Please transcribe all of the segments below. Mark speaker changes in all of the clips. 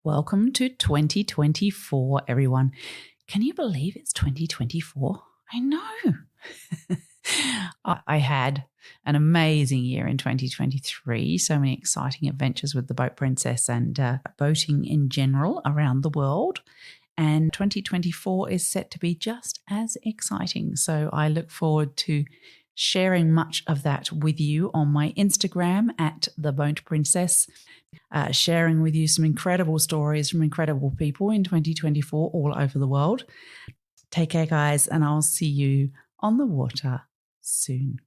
Speaker 1: Welcome to 2024, everyone. Can you believe it's 2024? I know. I had an amazing year in 2023, so many exciting adventures with the Boat Princess and boating in general around the world. And 2024 is set to be just as exciting. So I look forward to sharing much of that with you on my Instagram at the Boat Princess, sharing with you some incredible stories from incredible people in 2024 all over the world. Take care, guys, and I'll see you on the water soon.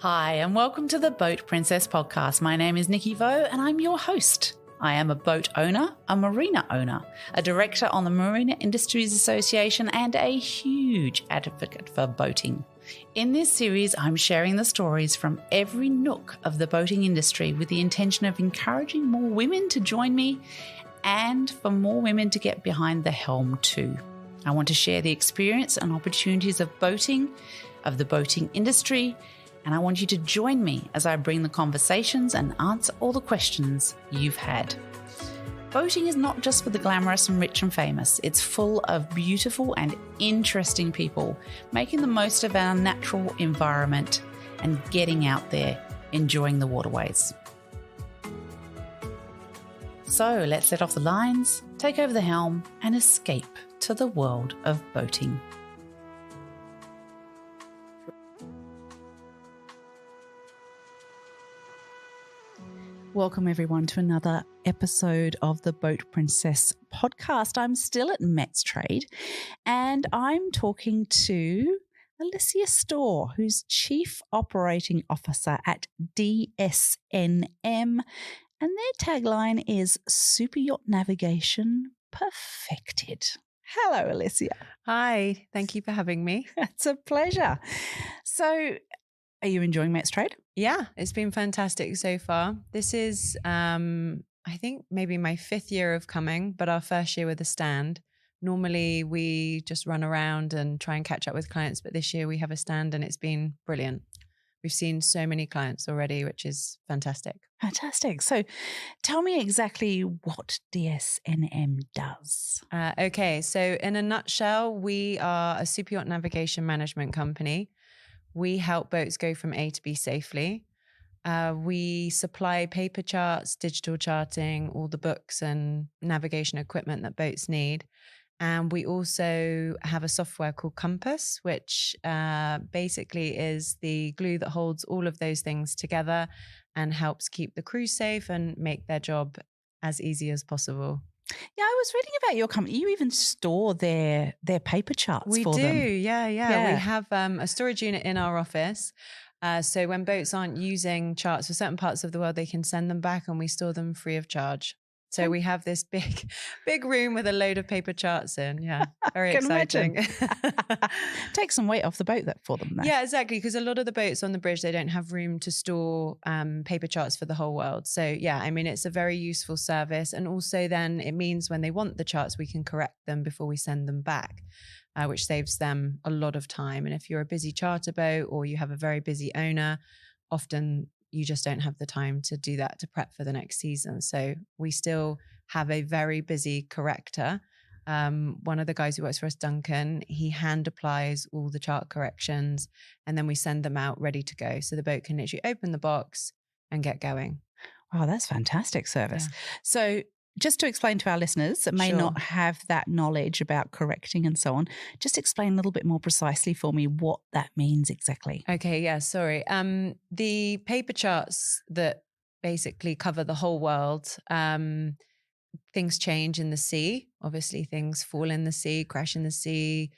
Speaker 1: Hi, and welcome to the Boat Princess podcast. My name is Nikki Vo, and I'm your host. I am a boat owner, a marina owner, a director on the Marina Industries Association, and a huge advocate for boating. In this series, I'm sharing the stories from every nook of the boating industry with the intention of encouraging more women to join me and for more women to get behind the helm too. I want to share the experience and opportunities of boating, of the boating industry, and I want you to join me as I bring the conversations and answer all the questions you've had. Boating is not just for the glamorous and rich and famous. It's full of beautiful and interesting people making the most of our natural environment and getting out there, enjoying the waterways. So let's let off the lines, take over the helm, and escape to the world of boating. Welcome everyone to another episode of the Boat Princess podcast. I'm still at Met's Trade and I'm talking to Alicia Shore, who's Chief Operating Officer at DSNM, and their tagline is Super Yacht Navigation Perfected. Hello, Alicia.
Speaker 2: Hi, thank you for having me.
Speaker 1: It's a pleasure. So, are you enjoying Met's Trade?
Speaker 2: Yeah, it's been fantastic so far. This is, I think, maybe my 5th year of coming, but our first year with a stand. Normally, we just run around and try and catch up with clients, but this year we have a stand and it's been brilliant. We've seen so many clients already, which is fantastic.
Speaker 1: Fantastic. So tell me exactly what DSNM does.
Speaker 2: Okay, so in a nutshell, we are a super yacht navigation management company. We help boats go from A to B safely. We supply paper charts, digital charting, all the books and navigation equipment that boats need. And we also have a software called Compass, which basically is the glue that holds all of those things together and helps keep the crew safe and make their job as easy as possible.
Speaker 1: Yeah, I was reading about your company. You even store their paper charts for them.
Speaker 2: We do, yeah. We have a storage unit in our office. So when boats aren't using charts for certain parts of the world, they can send them back and we store them free of charge. So we have this big room with a load of paper charts in. Yeah, very exciting.
Speaker 1: Take some weight off the boat for them.
Speaker 2: Yeah, exactly. Because a lot of the boats on the bridge, they don't have room to store paper charts for the whole world. So yeah, I mean, it's a very useful service. And also then it means when they want the charts, we can correct them before we send them back, which saves them a lot of time. And if you're a busy charter boat or you have a very busy owner, often you just don't have the time to do that, to prep for the next season. So we still have a very busy corrector. One of the guys who works for us, Duncan, he hand applies all the chart corrections and then we send them out ready to go. So the boat can literally open the box and get going.
Speaker 1: Wow, that's fantastic service.
Speaker 2: Yeah.
Speaker 1: So just to explain to our listeners that may not have that knowledge about correcting and so on, just explain a little bit more precisely for me what that means exactly.
Speaker 2: Okay, yeah, sorry. The paper charts that basically cover the whole world, things change in the sea. Obviously, things fall in the sea, crash in the sea.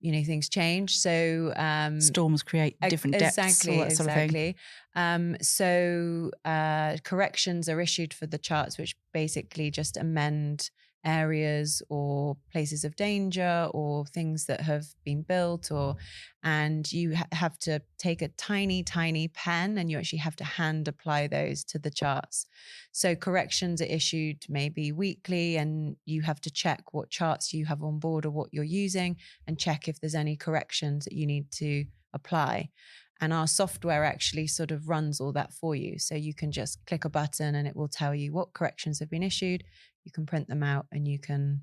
Speaker 2: You know, things change. So
Speaker 1: storms create different depths,
Speaker 2: exactly,
Speaker 1: all that sort of thing.
Speaker 2: So corrections are issued for the charts, which basically just amend areas or places of danger or things that have been built, and you have to take a tiny pen and you actually have to hand apply those to the charts. So corrections are issued maybe weekly and you have to check what charts you have on board or what you're using and check if there's any corrections that you need to apply. And our software actually sort of runs all that for you. So you can just click a button and it will tell you what corrections have been issued. You can print them out and you can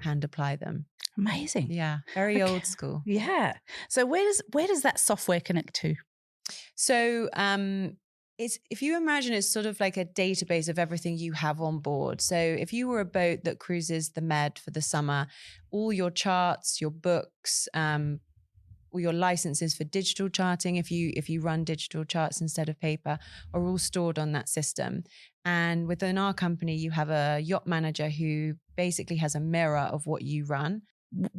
Speaker 2: hand apply them.
Speaker 1: Amazing.
Speaker 2: Yeah, very old school.
Speaker 1: Yeah. So where does that software connect to?
Speaker 2: So it's, if you imagine it's sort of like a database of everything you have on board. So if you were a boat that cruises the Med for the summer, all your charts, your books, all your licenses for digital charting, if you run digital charts instead of paper, are all stored on that system. And within our company, you have a yacht manager who basically has a mirror of what you run.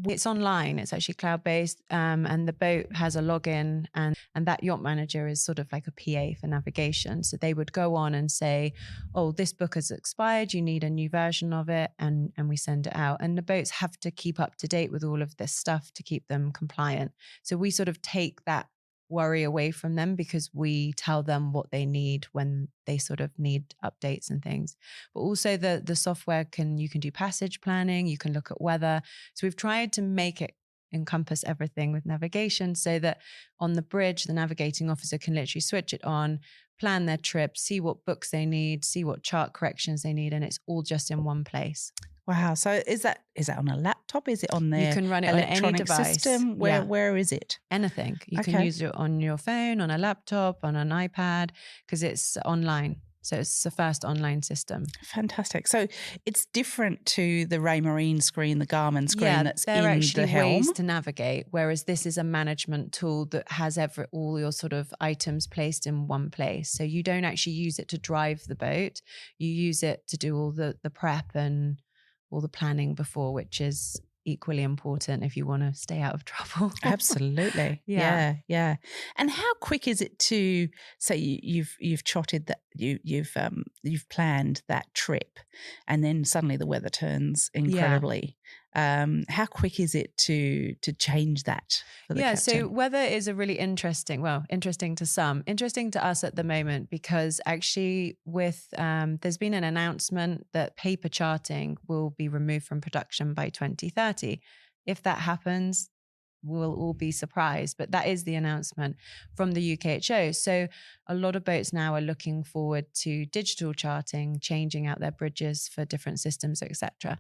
Speaker 2: It's online, it's actually cloud-based, and the boat has a login, and that yacht manager is sort of like a PA for navigation. So they would go on and say, oh, this book has expired, you need a new version of it, and we send it out. And the boats have to keep up to date with all of this stuff to keep them compliant. So we sort of take that worry away from them because we tell them what they need when they sort of need updates and things. But also the software you can do passage planning, you can look at weather. So we've tried to make it encompass everything with navigation so that on the bridge, the navigating officer can literally switch it on, plan their trip, see what books they need, see what chart corrections they need, and it's all just in one place.
Speaker 1: Wow. So is that on a laptop? Is it on their
Speaker 2: You can run it on any device.
Speaker 1: system? Where is it?
Speaker 2: Anything. You can use it on your phone, on a laptop, on an iPad, because it's online. So it's the first online system.
Speaker 1: Fantastic. So it's different to the Raymarine screen, the Garmin screen that's in the helm.
Speaker 2: They're actually ways to navigate, whereas this is a management tool that has all your sort of items placed in one place. So you don't actually use it to drive the boat. You use it to do all the prep and all the planning before, which is equally important if you want to stay out of trouble.
Speaker 1: Absolutely. Yeah. And how quick is it to say you've trotted that you've planned that trip and then suddenly the weather turns incredibly? How quick is it to change that for the captain?
Speaker 2: So weather is a really interesting to some, interesting to us at the moment, because actually with there's been an announcement that paper charting will be removed from production by 2030. If that happens, we'll all be surprised, but that is the announcement from the UKHO. So a lot of boats now are looking forward to digital charting, changing out their bridges for different systems, etc.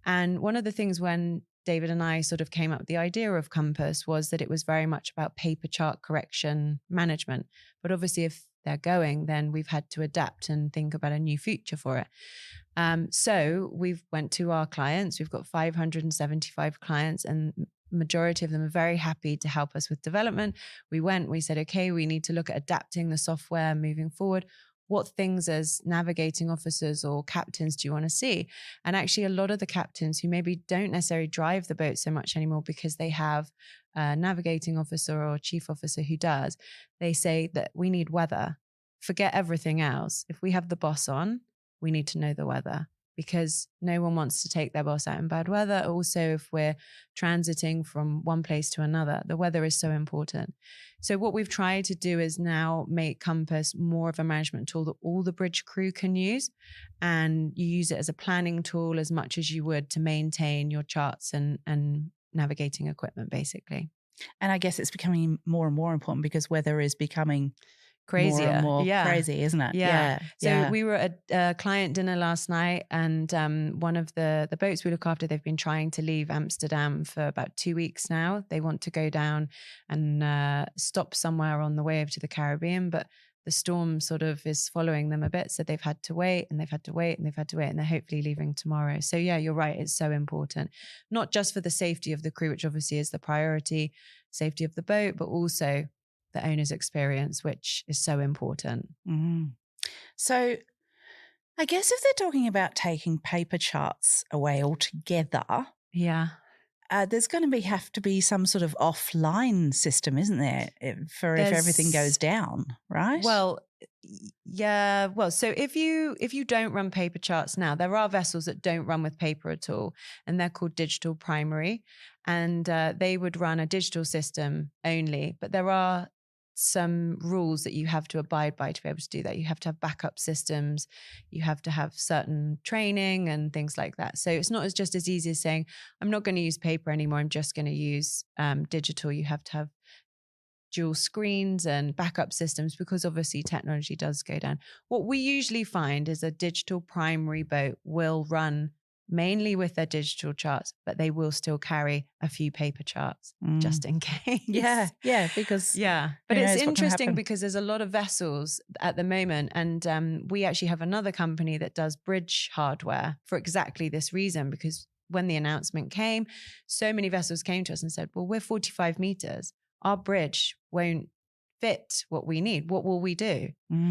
Speaker 2: And one of the things when David and I sort of came up with the idea of Compass was that it was very much about paper chart correction management. But obviously if they're going, then we've had to adapt and think about a new future for it. So we've went to our clients. We've got 575 clients, and majority of them are very happy to help us with development. We said, okay, we need to look at adapting the software moving forward. What things as navigating officers or captains do you want to see? And actually a lot of the captains who maybe don't necessarily drive the boat so much anymore because they have a navigating officer or chief officer who does, they say that we need weather. Forget everything else. If we have the boss on, we need to know the weather, because no one wants to take their boss out in bad weather. Also, if we're transiting from one place to another, the weather is so important. So what we've tried to do is now make Compass more of a management tool that all the bridge crew can use. And you use it as a planning tool as much as you would to maintain your charts and navigating equipment, basically.
Speaker 1: And I guess it's becoming more and more important because weather is becoming
Speaker 2: crazier,
Speaker 1: more crazy, isn't it?
Speaker 2: So we were at a client dinner last night, and one of the boats we look after, they've been trying to leave Amsterdam for about 2 weeks now. They want to go down and stop somewhere on the way over to the Caribbean, but the storm sort of is following them a bit. So they've had to wait and they've had to wait and they've had to wait, and they're hopefully leaving tomorrow. So yeah, you're right. It's so important, not just for the safety of the crew, which obviously is the priority, safety of the boat, but also the owner's experience, which is so important.
Speaker 1: Mm. So I guess if they're talking about taking paper charts away altogether, there's going to have to be some sort of offline system, isn't there, if everything goes down, right?
Speaker 2: Well, yeah. Well, so if you don't run paper charts now, there are vessels that don't run with paper at all, and they're called digital primary, and they would run a digital system only. But there are some rules that you have to abide by to be able to do that. You have to have backup systems. You have to have certain training and things like that. So it's not just as easy as saying, I'm not going to use paper anymore, I'm just going to use digital. You have to have dual screens and backup systems, because obviously technology does go down. What we usually find is a digital primary boat will run mainly with their digital charts, but they will still carry a few paper charts just in case.
Speaker 1: Yeah, because
Speaker 2: but it's
Speaker 1: knows what can
Speaker 2: interesting
Speaker 1: happen.
Speaker 2: because there's a lot of vessels at the moment, and we actually have another company that does bridge hardware for exactly this reason, because when the announcement came, so many vessels came to us and said, well, we're 45 meters. Our bridge won't fit what we need. What will we do?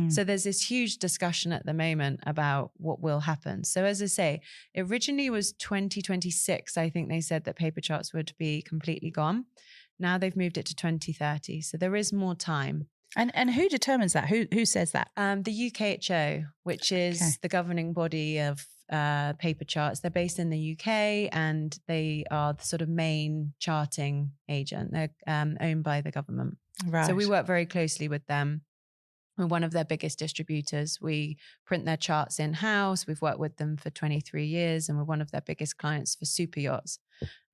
Speaker 2: So there's this huge discussion at the moment about what will happen. So as I say, originally was 2026. I think they said that paper charts would be completely gone. Now they've moved it to 2030. So there is more time.
Speaker 1: And who determines that? Who says that?
Speaker 2: The UKHO, which is the governing body of paper charts. They're based in the UK and they are the sort of main charting agent. They're owned by the government.
Speaker 1: Right.
Speaker 2: So we work very closely with them. We're one of their biggest distributors. We print their charts in-house. We've worked with them for 23 years and we're one of their biggest clients for Super Yachts.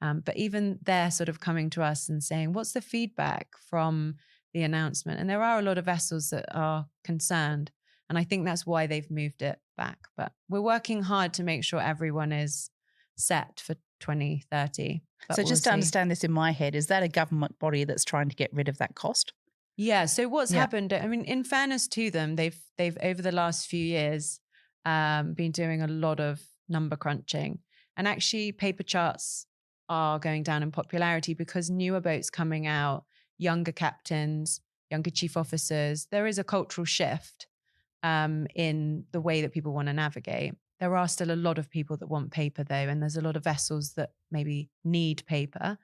Speaker 2: But even they're sort of coming to us and saying, what's the feedback from the announcement? And there are a lot of vessels that are concerned. And I think that's why they've moved it back. But we're working hard to make sure everyone is set for 2030.
Speaker 1: So just to understand this in my head, is that a government body that's trying to get rid of that cost?
Speaker 2: Yeah. So what's happened, I mean, in fairness to them, they've over the last few years been doing a lot of number crunching. And actually paper charts are going down in popularity because newer boats coming out, younger captains, younger chief officers, there is a cultural shift in the way that people want to navigate. There are still a lot of people that want paper though, and there's a lot of vessels that maybe need paper.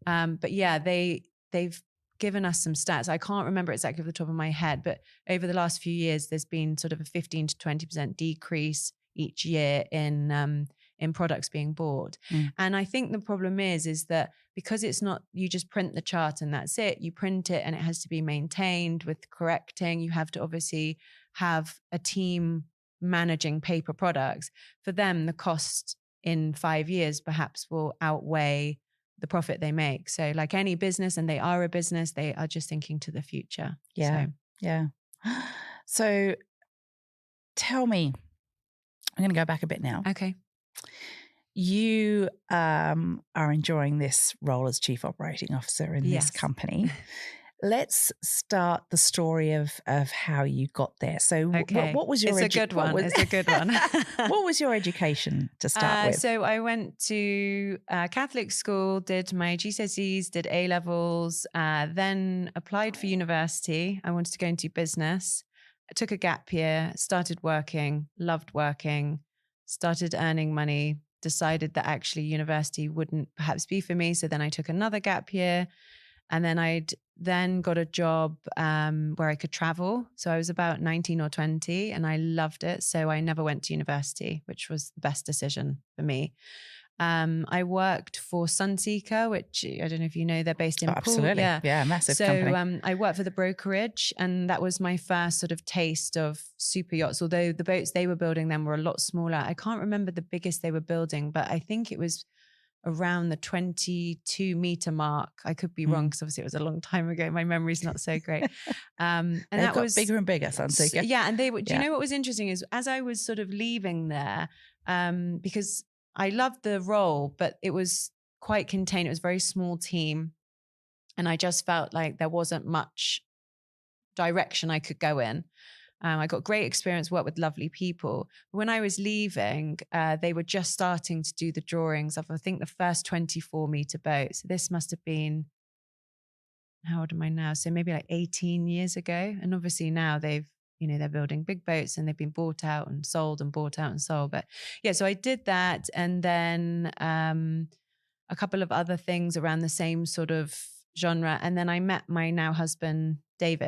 Speaker 2: But yeah, they've given us some stats. I can't remember exactly off the top of my head, but over the last few years, there's been sort of a 15 to 20% decrease each year in products being bought. And I think the problem is that because it's not, you just print the chart and that's it, you print it and it has to be maintained with correcting. You have to obviously have a team managing paper products. For them, the cost in 5 years perhaps will outweigh the profit they make. So like any business, and they are a business, they are just thinking to the future.
Speaker 1: So tell me, I'm going to go back a bit now.
Speaker 2: Okay.
Speaker 1: You are enjoying this role as Chief Operating Officer in this company. Let's start the story of how you got there. So what was your
Speaker 2: It's a good one. It's a good one.
Speaker 1: What was your education to start with?
Speaker 2: So I went to Catholic school, did my GCSEs, did A-levels, then applied for university. I wanted to go into business. I took a gap year, started working, loved working, started earning money, decided that actually university wouldn't perhaps be for me. So then I took another gap year. And then I'd got a job where I could travel. So I was about 19 or 20 and I loved it. So I never went to university, which was the best decision for me. I worked for Sunseeker, which I don't know if you know, they're based in Poole.
Speaker 1: Absolutely. Yeah, massive company.
Speaker 2: So I worked for the brokerage and that was my first sort of taste of super yachts, although the boats they were building then were a lot smaller. I can't remember the biggest they were building, but I think it was around the 22 meter mark. I could be wrong because obviously it was a long time ago. My memory's not so great. And
Speaker 1: that was bigger and bigger, Sunseeker.
Speaker 2: Yeah. And do you know what was interesting is as I was sort of leaving there, because I loved the role, but it was quite contained. It was a very small team. And I just felt like there wasn't much direction I could go in. I got great experience, worked with lovely people. When I was leaving, they were just starting to do the drawings of, I think, the first 24 meter boat. So this must have been, how old am I now? So maybe like 18 years ago. And obviously now they're building big boats and they've been bought out and sold and bought out and sold. But yeah, so I did that. And then a couple of other things around the same sort of genre. And then I met my now husband, Dave.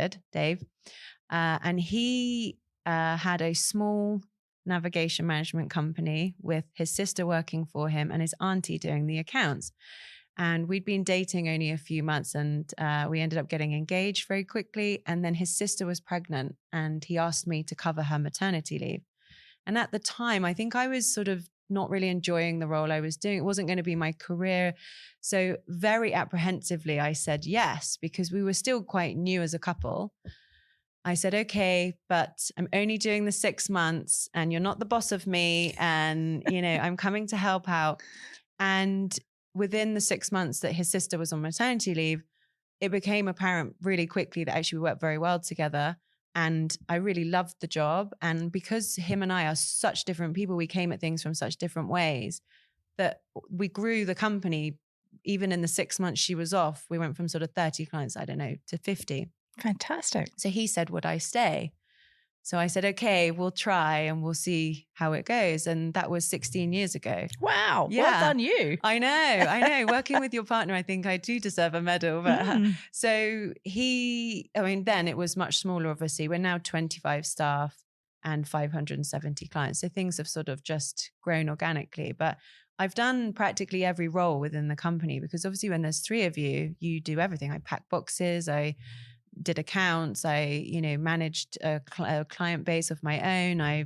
Speaker 2: And he had a small navigation management company with his sister working for him and his auntie doing the accounts. And we'd been dating only a few months and we ended up getting engaged very quickly. And then his sister was pregnant and he asked me to cover her maternity leave. And at the time, I think I was sort of not really enjoying the role I was doing. It wasn't going to be my career. So very apprehensively, I said yes, because we were still quite new as a couple. I said, okay, but I'm only doing the 6 months and you're not the boss of me. And, I'm coming to help out. And within the 6 months that his sister was on maternity leave, it became apparent really quickly that actually we worked very well together. And I really loved the job. And because him and I are such different people, we came at things from such different ways that we grew the company. Even in the 6 months she was off, we went from sort of 30 clients, to 50.
Speaker 1: Fantastic.
Speaker 2: So he said, would I stay? So I said, okay, we'll try and we'll see how it goes. And that was 16 years ago.
Speaker 1: Wow. Yeah. Well done you.
Speaker 2: I know. Working with your partner, I think I do deserve a medal. But so then it was much smaller, obviously. We're now 25 staff and 570 clients. So things have sort of just grown organically. But I've done practically every role within the company, because obviously when there's 3 of you, you do everything. I pack boxes, I did accounts, I, managed a client base of my own. I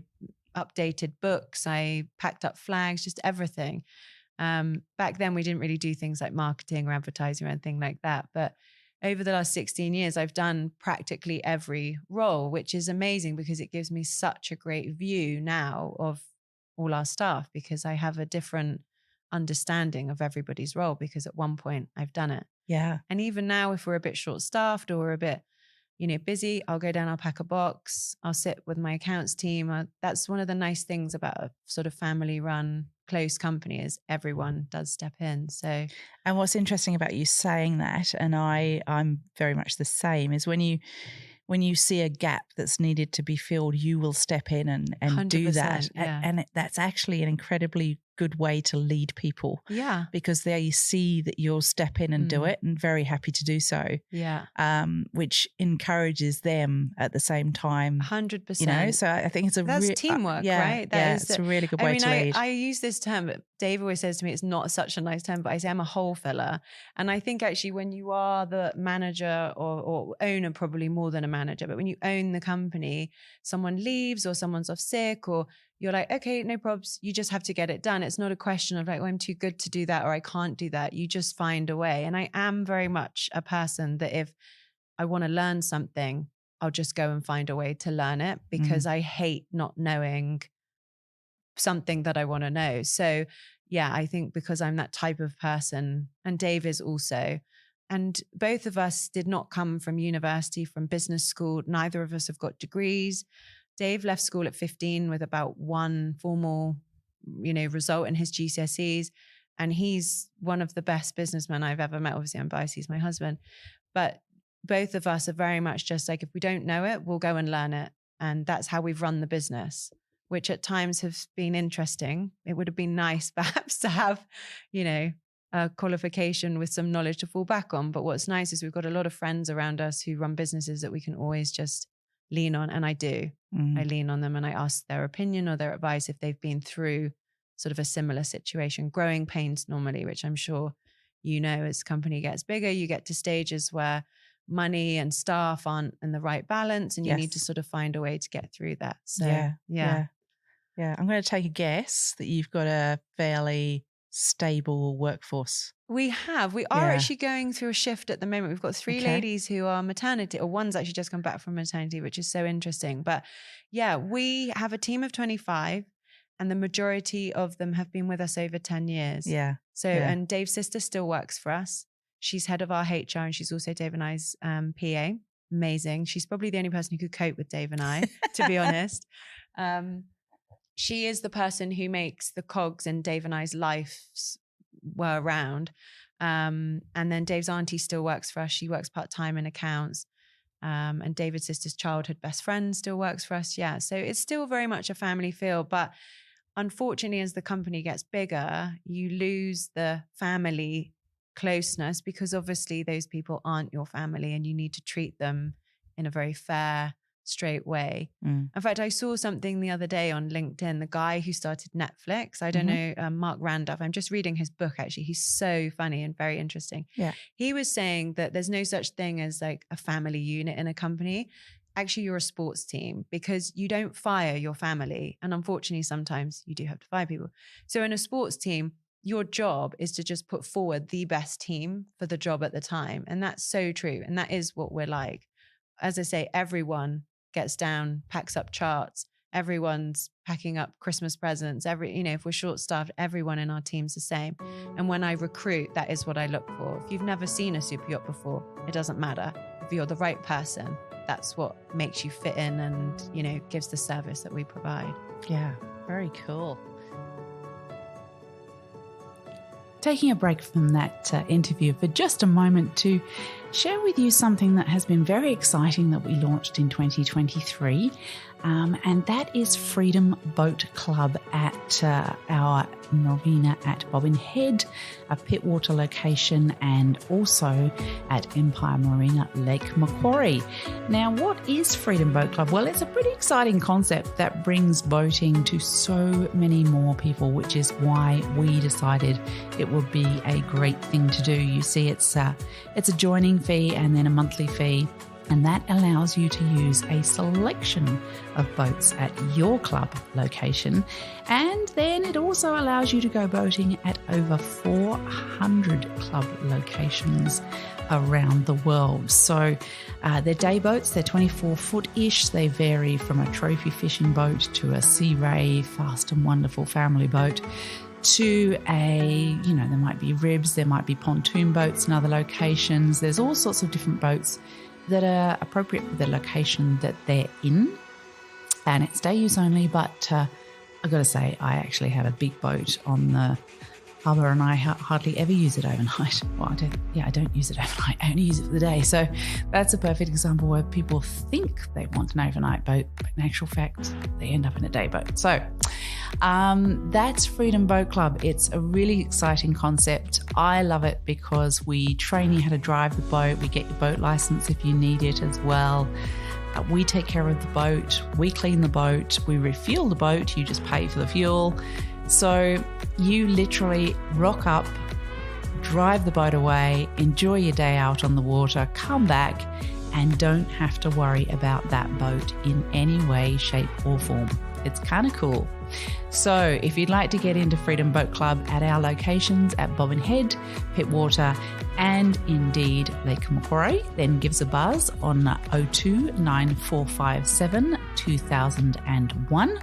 Speaker 2: updated books, I packed up flags, just everything. Back then we didn't really do things like marketing or advertising or anything like that. But over the last 16 years, I've done practically every role, which is amazing because it gives me such a great view now of all our staff, because I have a different understanding of everybody's role, because at one point I've done it.
Speaker 1: Yeah.
Speaker 2: And even now, if we're a bit short-staffed or we're a bit, busy, I'll go down, I'll pack a box, I'll sit with my accounts team. That's one of the nice things about a sort of family-run, close company, is everyone does step in. So,
Speaker 1: and what's interesting about you saying that, and I'm very much the same, is when you see a gap that's needed to be filled, you will step in and do that.
Speaker 2: Yeah.
Speaker 1: And that's actually an incredibly good way to lead people.
Speaker 2: Yeah.
Speaker 1: Because they see that you'll step in and do it, and very happy to do so.
Speaker 2: Yeah.
Speaker 1: Which encourages them at the same time.
Speaker 2: 100%.
Speaker 1: So I think that's
Speaker 2: teamwork, right?
Speaker 1: It's a really good way to lead.
Speaker 2: I use this term, but Dave always says to me, it's not such a nice term, but I say I'm a hole filler. And I think actually when you are the manager or owner, probably more than a manager, but when you own the company, someone leaves or someone's off sick, or you're like, okay, no probs. You just have to get it done. It's not a question of like, I'm too good to do that or I can't do that. You just find a way. And I am very much a person that if I want to learn something, I'll just go and find a way to learn it, because I hate not knowing something that I want to know. So yeah, I think because I'm that type of person, and Dave is also, and both of us did not come from university, from business school. Neither of us have got degrees. Dave left school at 15 with about one formal, result in his GCSEs. And he's one of the best businessmen I've ever met. Obviously, I'm biased, he's my husband. But both of us are very much just like, if we don't know it, we'll go and learn it. And that's how we've run the business, which at times have been interesting. It would have been nice perhaps to have, a qualification with some knowledge to fall back on. But what's nice is we've got a lot of friends around us who run businesses that we can always just lean on. And I do. I lean on them and I ask their opinion or their advice if they've been through sort of a similar situation. Growing pains normally, which I'm sure as company gets bigger, you get to stages where money and staff aren't in the right balance, and you need to sort of find a way to get through that. So yeah.
Speaker 1: I'm going to take a guess that you've got a fairly stable workforce.
Speaker 2: We are actually going through a shift at the moment. We've got 3 ladies who are maternity, or one's actually just come back from maternity, which is so interesting. But yeah, we have a team of 25 and the majority of them have been with us over 10 years.
Speaker 1: Yeah.
Speaker 2: So, and Dave's sister still works for us. She's head of our HR and she's also Dave and I's PA. Amazing. She's probably the only person who could cope with Dave and I, to be honest. She is the person who makes the cogs in Dave and I's lives were around. And then Dave's auntie still works for us. She works part-time in accounts. And David's sister's childhood best friend still works for us. Yeah. So it's still very much a family feel. But unfortunately, as the company gets bigger, you lose the family closeness, because obviously those people aren't your family and you need to treat them in a very fair, straight way. In fact, I saw something the other day on LinkedIn, the guy who started Netflix, I don't know, Mark Randolph, I'm just reading his book actually, he's so funny and very interesting. He was saying that there's no such thing as like a family unit in a company. actually you're a sports team, because you don't fire your family. And unfortunately, sometimes you do have to fire people. So in a sports team, your job is to just put forward the best team for the job at the time. And that's so true. And that is what we're like. As I say, everyone gets down, packs up charts. Everyone's packing up Christmas presents. If we're short staffed, everyone in our team's the same. And when I recruit, that is what I look for. If you've never seen a super yacht before, it doesn't matter. If you're the right person, that's what makes you fit in and, gives the service that we provide.
Speaker 1: Yeah, very cool. Taking a break from that interview for just a moment to share with you something that has been very exciting that we launched in 2023, and that is Freedom Boat Club at our marina at Bobbin Head, a Pittwater location, and also at Empire Marina, Lake Macquarie. Now, what is Freedom Boat Club? Well, it's a pretty exciting concept that brings boating to so many more people, which is why we decided it would be a great thing to do. You see, it's a joining fee and then a monthly fee, and that allows you to use a selection of boats at your club location. And then it also allows you to go boating at over 400 club locations around the world. So they're day boats, they're 24-foot-ish. They vary from a trophy fishing boat to a Sea Ray fast and wonderful family boat, to there might be ribs, there might be pontoon boats in other locations. There's all sorts of different boats that are appropriate for the location that they're in. And it's day use only, but I've got to say, I actually have a big boat on the harbour and I hardly ever use it overnight. Well, I don't use it overnight. I only use it for the day. So that's a perfect example where people think they want an overnight boat, but in actual fact, they end up in a day boat. So that's Freedom Boat Club. It's a really exciting concept. I love it because we train you how to drive the boat. We get your boat license if you need it as well. We take care of the boat. We clean the boat. We refuel the boat. You just pay for the fuel. So you literally rock up, drive the boat away, enjoy your day out on the water, come back, and don't have to worry about that boat in any way, shape, or form. It's kind of cool. So if you'd like to get into Freedom Boat Club at our locations at Bobbin Head, Pittwater, and indeed Lake Macquarie, then give us a buzz on 02 9457 2001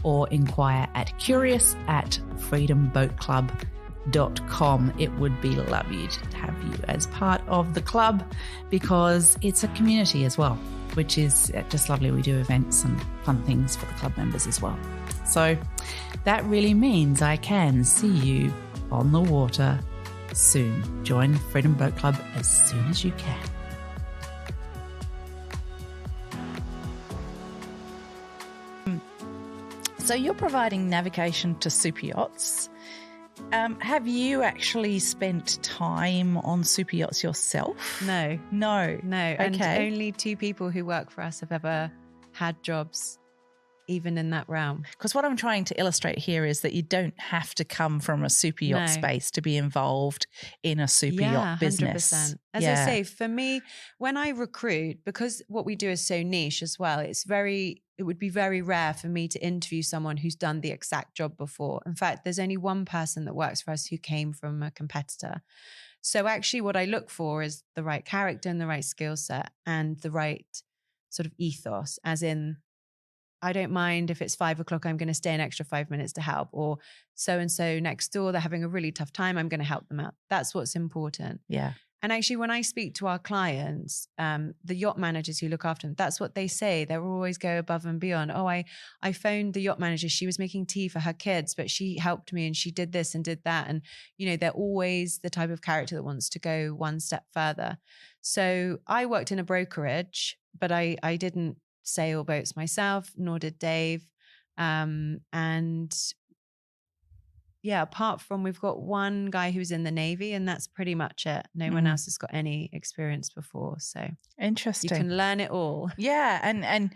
Speaker 1: or inquire at curious@freedomboatclub.com. It would be lovely to have you as part of the club because it's a community as well, which is just lovely. We do events and fun things for the club members as well. So that really means I can see you on the water soon. Join Freedom Boat Club as soon as you can. So you're providing navigation to super yachts. Have you actually spent time on super yachts yourself?
Speaker 2: No.
Speaker 1: Okay.
Speaker 2: And only 2 people who work for us have ever had jobs even in that realm.
Speaker 1: Because what I'm trying to illustrate here is that you don't have to come from a super yacht space to be involved in a super yacht business.
Speaker 2: 100%. As I say, for me, when I recruit, because what we do is so niche as well, it would be very rare for me to interview someone who's done the exact job before. In fact, there's only one person that works for us who came from a competitor. So actually what I look for is the right character and the right skill set and the right sort of ethos, as in, I don't mind if it's 5 o'clock, I'm going to stay an extra 5 minutes to help, or so-and-so next door, they're having a really tough time, I'm going to help them out. That's what's important.
Speaker 1: Yeah.
Speaker 2: And actually, when I speak to our clients, the yacht managers who look after them, that's what they say. They always go above and beyond. Oh, I phoned the yacht manager. She was making tea for her kids, but she helped me and she did this and did that. And, they're always the type of character that wants to go one step further. So I worked in a brokerage, but I didn't sail boats myself, nor did Dave. And apart from we've got one guy who's in the Navy, and that's pretty much it. No one else has got any experience before. So
Speaker 1: interesting.
Speaker 2: You can learn it all.
Speaker 1: Yeah. And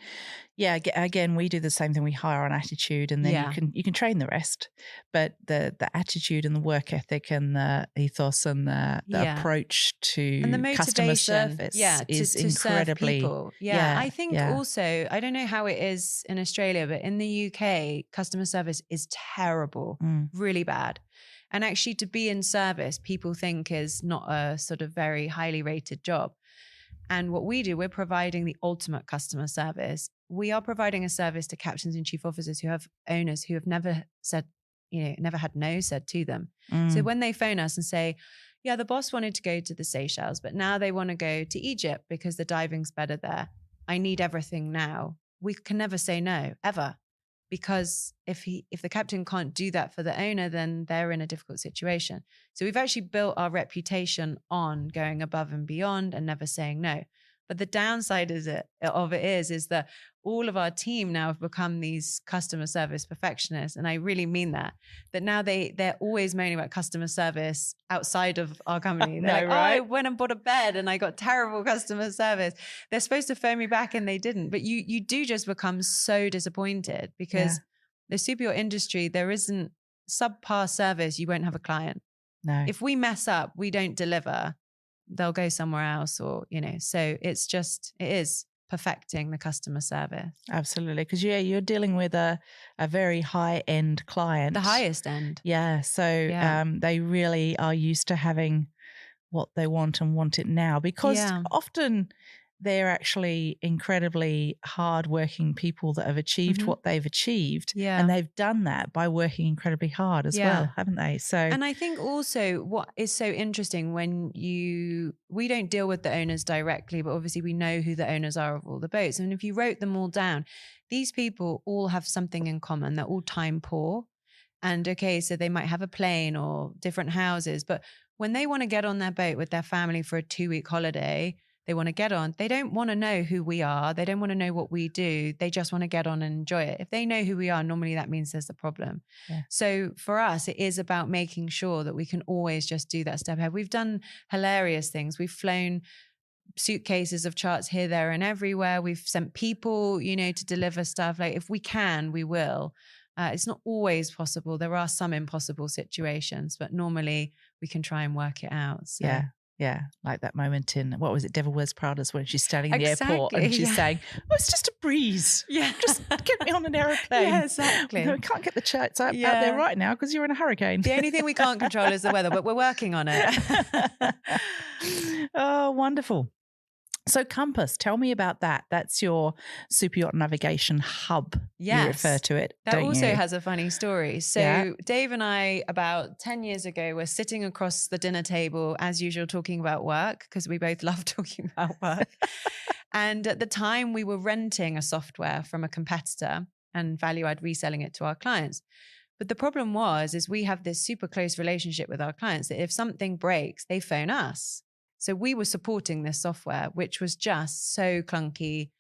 Speaker 1: yeah, again, we do the same thing. We hire on attitude, and then you can train the rest. But the attitude and the work ethic and the ethos and the approach to
Speaker 2: and the
Speaker 1: customer service is
Speaker 2: to
Speaker 1: incredibly.
Speaker 2: Serve people. I think also, I don't know how it is in Australia, but in the UK, customer service is terrible, really bad. And actually, to be in service, people think is not a sort of very highly rated job. And what we do, we're providing the ultimate customer service. We are providing a service to captains and chief officers who have owners who have never said, never had no said to them. So when they phone us and say, yeah, the boss wanted to go to the Seychelles, but now they want to go to Egypt because the diving's better there. I need everything now. We can never say no, ever. Because if the captain can't do that for the owner, then they're in a difficult situation. So we've actually built our reputation on going above and beyond and never saying no. But the downside is that all of our team now have become these customer service perfectionists. And I really mean that now they're always moaning about customer service outside of our company. They're right? I went and bought a bed and I got terrible customer service. They're supposed to phone me back and they didn't. But you do just become so disappointed because the super yacht industry, there isn't subpar service. You won't have a client.
Speaker 1: No.
Speaker 2: If we mess up, we don't deliver, they'll go somewhere else so it is perfecting the customer service.
Speaker 1: Absolutely. Because you're dealing with a very high end client.
Speaker 2: The highest end.
Speaker 1: Yeah. So they really are used to having what they want and want it now, because often they're actually incredibly hardworking people that have achieved what they've achieved. Yeah. And they've done that by working incredibly hard as well, haven't they? So,
Speaker 2: and I think also what is so interesting we don't deal with the owners directly, but obviously we know who the owners are of all the boats. And if you wrote them all down, these people all have something in common. They're all time poor. And so they might have a plane or different houses, but when they want to get on their boat with their family for a 2-week holiday, they want to get on. They don't want to know who we are. They don't want to know what we do. They just want to get on and enjoy it. If they know who we are, normally that means there's a problem. Yeah. So for us, it is about making sure that we can always just do that step ahead. We've done hilarious things. We've flown suitcases of charts here, there, and everywhere. We've sent people, to deliver stuff. Like if we can, we will. It's not always possible. There are some impossible situations, but normally we can try and work it out. So.
Speaker 1: Yeah. Yeah, like that moment in, what was it, Devil Wears Prada's, when she's standing in the airport and she's saying, it's just a breeze. Yeah. Just get me on an aeroplane.
Speaker 2: Yeah, exactly.
Speaker 1: We can't get the charts out there right now because you're in a hurricane.
Speaker 2: The only thing we can't control is the weather, but we're working on it.
Speaker 1: Oh, wonderful. So Compass, tell me about that. That's your super yacht navigation hub. Yes. You refer to it.
Speaker 2: That also has a funny story. So Dave and I, about 10 years ago, were sitting across the dinner table, as usual, talking about work, because we both love talking about work. And at the time, we were renting a software from a competitor and value-add reselling it to our clients. But the problem is we have this super close relationship with our clients that if something breaks, they phone us. So we were supporting this software, which was just so clunky,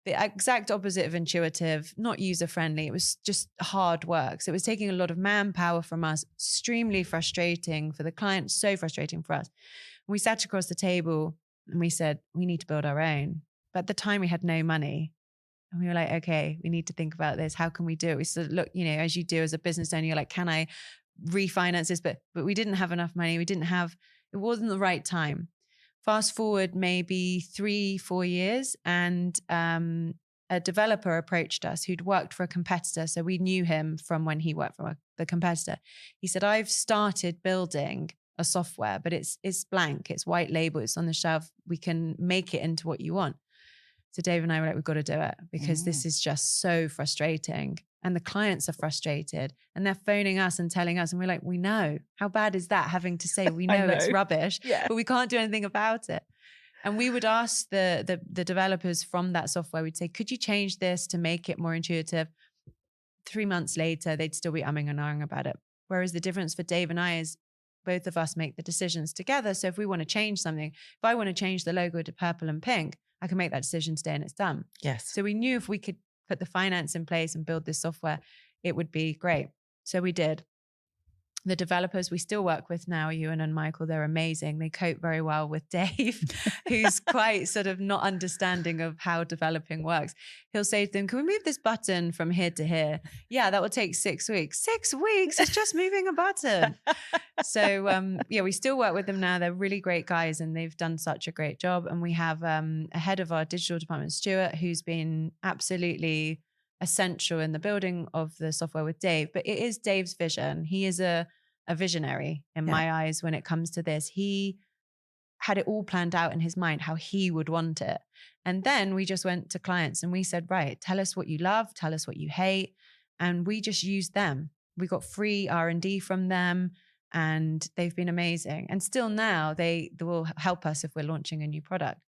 Speaker 2: the exact opposite of intuitive, not user-friendly. It was just hard work. So it was taking a lot of manpower from us, extremely frustrating for the client, so frustrating for us. And we sat across the table and we said, we need to build our own. But at the time we had no money. And we were like, okay, we need to think about this. How can we do it? We said, look, as you do as a business owner, you're like, can I refinance this? But we didn't have enough money. It wasn't the right time. Fast forward maybe 3-4 years, and a developer approached us who'd worked for a competitor. So we knew him from when he worked for the competitor. He said, I've started building a software, but it's blank. It's white label. It's on the shelf. We can make it into what you want. So Dave and I were like, we've got to do it because this is just so frustrating. And the clients are frustrated and they're phoning us and telling us. And we're like, we know. How bad is that, having to say we know it's rubbish, but we can't do anything about it. And we would ask the developers from that software, we'd say, could you change this to make it more intuitive? 3 months later, they'd still be umming and ahhing about it. Whereas the difference for Dave and I is both of us make the decisions together. So if we want to change something, if I want to change the logo to purple and pink, I can make that decision today and it's done.
Speaker 1: Yes.
Speaker 2: So we knew if we could put the finance in place and build this software, it would be great. So we did. The developers we still work with now, Ewan and Michael, they're amazing. They cope very well with Dave, who's quite sort of not understanding of how developing works. He'll say to them, can we move this button from here to here? Yeah, that will take 6 weeks. 6 weeks? It's just moving a button. So, we still work with them now. They're really great guys and they've done such a great job. And we have a head of our digital department, Stuart, who's been absolutely essential in the building of the software with Dave. But it is Dave's vision. He is a visionary in my eyes when it comes to this. He had it all planned out in his mind how he would want it. And then we just went to clients and we said, right, tell us what you love, tell us what you hate. And we just used them. We got free R&D from them and they've been amazing. And still now they will help us if we're launching a new product.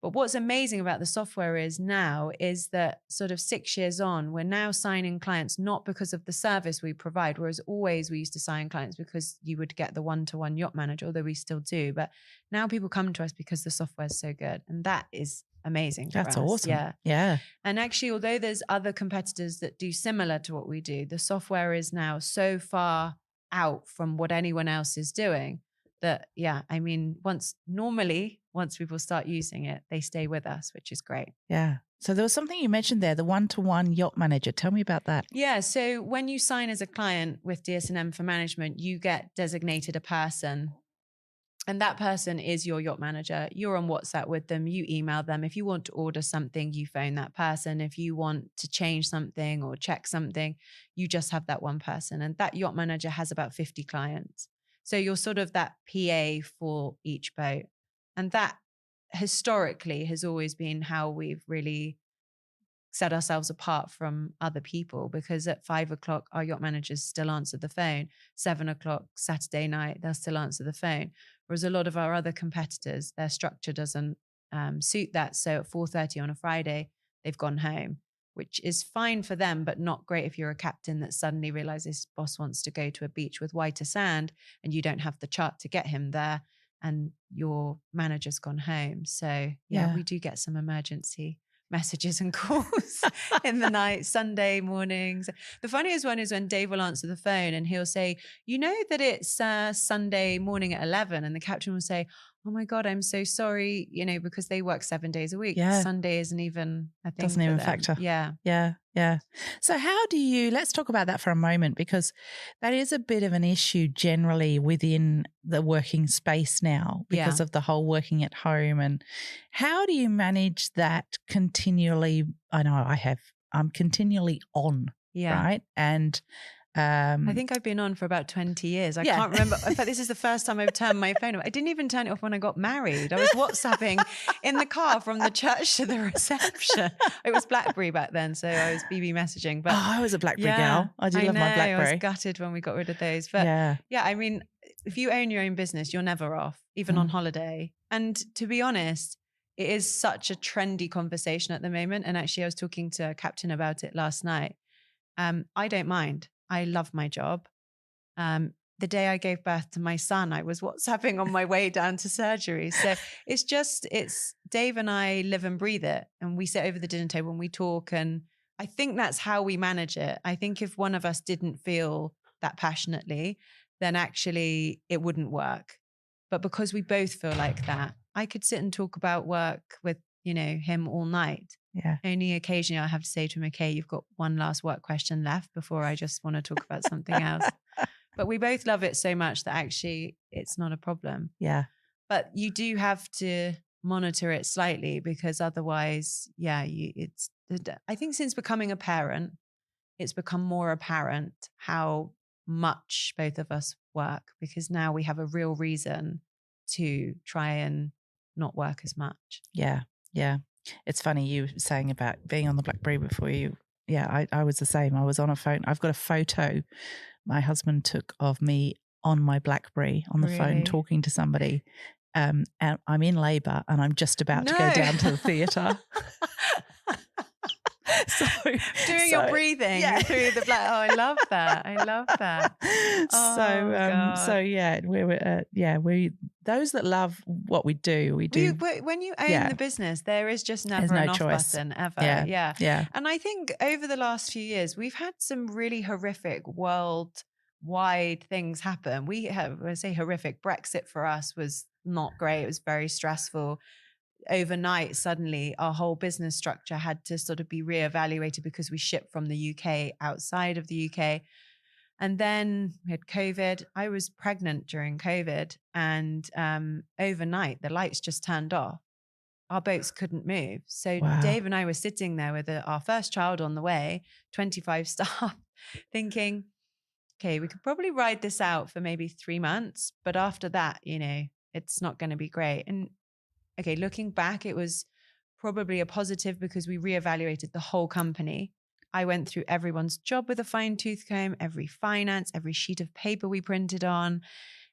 Speaker 2: But what's amazing about the software is that sort of 6 years on, we're now signing clients not because of the service we provide, whereas always we used to sign clients because you would get the one-to-one yacht manager, although we still do. But now people come to us because the software is so good. And that is amazing for us.
Speaker 1: That's awesome.
Speaker 2: Yeah.
Speaker 1: Yeah.
Speaker 2: And actually, although there's other competitors that do similar to what we do, the software is now so far out from what anyone else is doing that, once people start using it, they stay with us, which is great.
Speaker 1: Yeah. So there was something you mentioned there, the one-to-one yacht manager. Tell me about that.
Speaker 2: Yeah. So when you sign as a client with DSNM for management, you get designated a person. And that person is your yacht manager. You're on WhatsApp with them. You email them. If you want to order something, you phone that person. If you want to change something or check something, you just have that one person. And that yacht manager has about 50 clients. So you're sort of that PA for each boat. And that historically has always been how we've really set ourselves apart from other people, because at 5:00, our yacht managers still answer the phone. 7:00 Saturday night, they'll still answer the phone. Whereas a lot of our other competitors, their structure doesn't suit that. So at 4:30 on a Friday, they've gone home, which is fine for them, but not great if you're a captain that suddenly realizes boss wants to go to a beach with whiter sand and you don't have the chart to get him there and your manager's gone home. So we do get some emergency messages and calls in the night, Sunday mornings. The funniest one is when Dave will answer the phone and he'll say, you know that it's Sunday morning at 11, and the captain will say, oh my God, I'm so sorry, because they work 7 days a week.
Speaker 1: Yeah.
Speaker 2: Sunday isn't even a thing.
Speaker 1: Doesn't even
Speaker 2: them.
Speaker 1: factor.
Speaker 2: Yeah.
Speaker 1: Yeah. Yeah. So let's talk about that for a moment, because that is a bit of an issue generally within the working space now because of the whole working at home. And how do you manage that continually? I know I'm continually on, right? And
Speaker 2: I think I've been on for about 20 years. I can't remember. In fact, this is the first time I've turned my phone off. I didn't even turn it off when I got married. I was WhatsApping in the car from the church to the reception. It was BlackBerry back then, so I was BB messaging. But
Speaker 1: I was a BlackBerry gal. I love my BlackBerry.
Speaker 2: I was gutted when we got rid of those. But if you own your own business, you're never off, even on holiday. And to be honest, it is such a trendy conversation at the moment. And actually, I was talking to a captain about it last night. I don't mind. I love my job. The day I gave birth to my son, I was WhatsApping on my way down to surgery. So it's Dave and I live and breathe it. And we sit over the dinner table and we talk. And I think that's how we manage it. I think if one of us didn't feel that passionately, then actually it wouldn't work. But because we both feel like that, I could sit and talk about work with, him all night.
Speaker 1: Yeah.
Speaker 2: Only occasionally I have to say to him, okay, you've got one last work question left before I just want to talk about something else. But we both love it so much that actually it's not a problem.
Speaker 1: Yeah.
Speaker 2: But you do have to monitor it slightly, because otherwise, I think since becoming a parent, it's become more apparent how much both of us work, because now we have a real reason to try and not work as much.
Speaker 1: Yeah. Yeah. It's funny you saying about being on the BlackBerry before you. Yeah, I was the same. I was on a phone. I've got a photo my husband took of me on my BlackBerry on the phone talking to somebody. And I'm in labour and I'm just about to go down to the theatre.
Speaker 2: Doing your breathing through the black. Oh, I love that. I love that.
Speaker 1: We those that love what we do, we do.
Speaker 2: When you own the business, there is just never an off button ever. Yeah. And I think over the last few years, we've had some really horrific world wide things happen. We have, I say horrific. Brexit for us was not great. It was very stressful. Overnight, suddenly our whole business structure had to sort of be reevaluated because we ship from the UK outside of the UK. And then we had COVID. I was pregnant during COVID, and overnight the lights just turned off. Our boats couldn't move. So
Speaker 1: Wow.
Speaker 2: Dave and I were sitting there with our first child on the way, 25 staff, thinking, okay, we could probably ride this out for maybe 3 months. But after that, it's not going to be great. And okay, looking back, it was probably a positive because we reevaluated the whole company. I went through everyone's job with a fine tooth comb, every finance, every sheet of paper we printed on,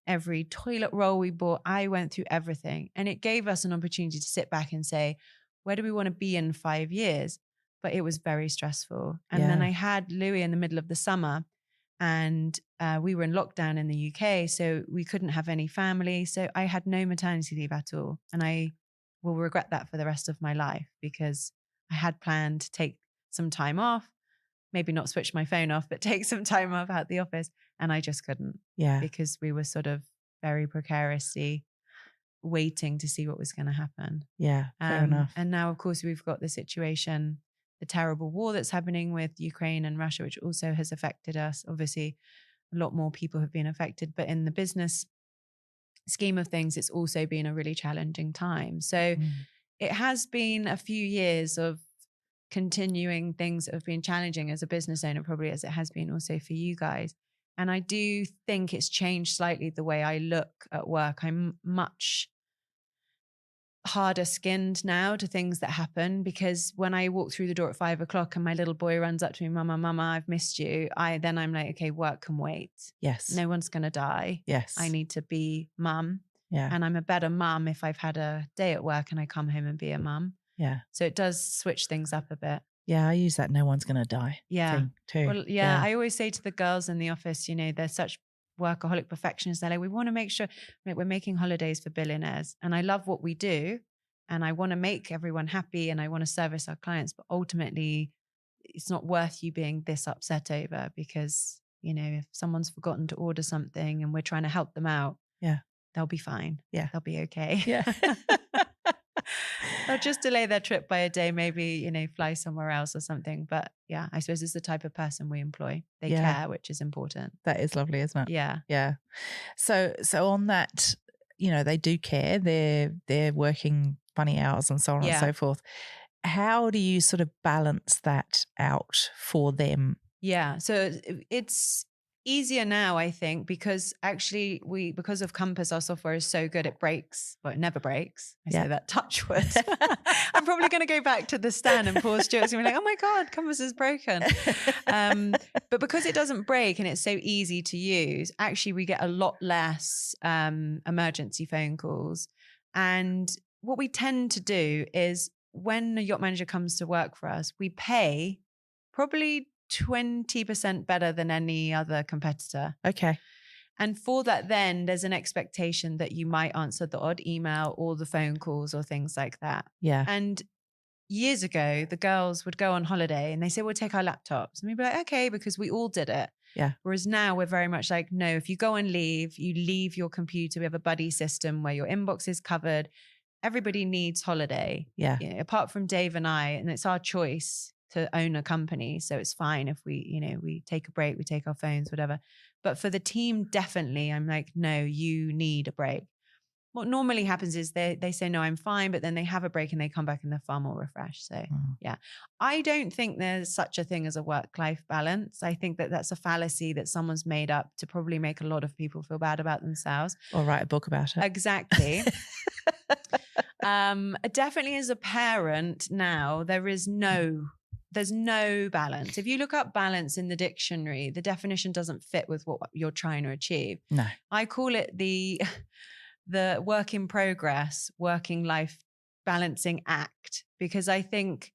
Speaker 2: every toilet roll we bought. I went through everything. And it gave us an opportunity to sit back and say, where do we want to be in 5 years? But it was very stressful. And then I had Louis in the middle of the summer, and we were in lockdown in the UK, so we couldn't have any family. So I had no maternity leave at all. And I will regret that for the rest of my life, because I had planned to take some time off, maybe not switch my phone off, but take some time off out the office. And I just couldn't, because we were sort of very precariously waiting to see what was going to happen.
Speaker 1: Yeah, fair enough.
Speaker 2: And now, of course, we've got the situation, the terrible war that's happening with Ukraine and Russia, which also has affected us. Obviously, a lot more people have been affected, but in the business scheme of things, it's also been a really challenging time. So it has been a few years of continuing things that have been challenging as a business owner, probably as it has been also for you guys. And I do think it's changed slightly the way I look at work. I'm much harder skinned now to things that happen, because when I walk through the door at 5 o'clock and my little boy runs up to me, Mama, I've missed you. Then I'm like, okay, work can wait.
Speaker 1: Yes.
Speaker 2: No one's going to die.
Speaker 1: Yes.
Speaker 2: I need to be mum.
Speaker 1: Yeah.
Speaker 2: And I'm a better mum if I've had a day at work and I come home and be a mum.
Speaker 1: Yeah.
Speaker 2: So it does switch things up a bit.
Speaker 1: Yeah, I use that no one's going to die thing too.
Speaker 2: Well, I always say to the girls in the office, they're such workaholic perfectionists. They're like, we want to make sure we're making holidays for billionaires. And I love what we do. And I want to make everyone happy and I want to service our clients. But ultimately, it's not worth you being this upset over, because, if someone's forgotten to order something and we're trying to help them out, they'll be fine.
Speaker 1: Yeah.
Speaker 2: They'll be okay.
Speaker 1: Yeah.
Speaker 2: They'll just delay their trip by a day, maybe, fly somewhere else or something. But yeah, I suppose it's the type of person we employ. They care, which is important.
Speaker 1: That is lovely, isn't it?
Speaker 2: Yeah.
Speaker 1: Yeah. So on that, they do care. They're working funny hours and so on and so forth. How do you sort of balance that out for them? Yeah.
Speaker 2: So it's easier now, I think, because actually because of Compass, our software is so good, it breaks. Well, it never breaks. I say that, touch wood. I'm probably going to go back to the stand and Paul Stewart's going to be like, oh my God, Compass is broken. But because it doesn't break and it's so easy to use, actually we get a lot less emergency phone calls. And what we tend to do is when a yacht manager comes to work for us, we pay probably 20% better than any other competitor.
Speaker 1: Okay.
Speaker 2: And for that, then there's an expectation that you might answer the odd email or the phone calls or things like that.
Speaker 1: Yeah.
Speaker 2: And years ago, the girls would go on holiday and they say, we'll take our laptops. And we'd be like, okay, because we all did it.
Speaker 1: Yeah.
Speaker 2: Whereas now we're very much like, no, if you go and leave, you leave your computer. We have a buddy system where your inbox is covered. Everybody needs holiday.
Speaker 1: Yeah.
Speaker 2: Apart from Dave and I, and it's our choice to own a company. So it's fine if we take a break, we take our phones, whatever. But for the team, definitely, I'm like, no, you need a break. What normally happens is they say, no, I'm fine. But then they have a break and they come back and they're far more refreshed. So yeah, I don't think there's such a thing as a work-life balance. I think that that's a fallacy that someone's made up to probably make a lot of people feel bad about themselves.
Speaker 1: Or write a book about it.
Speaker 2: Exactly. Definitely as a parent now, there's no balance. If you look up balance in the dictionary, the definition doesn't fit with what you're trying to achieve.
Speaker 1: No.
Speaker 2: I call it the work in progress, working life balancing act, because I think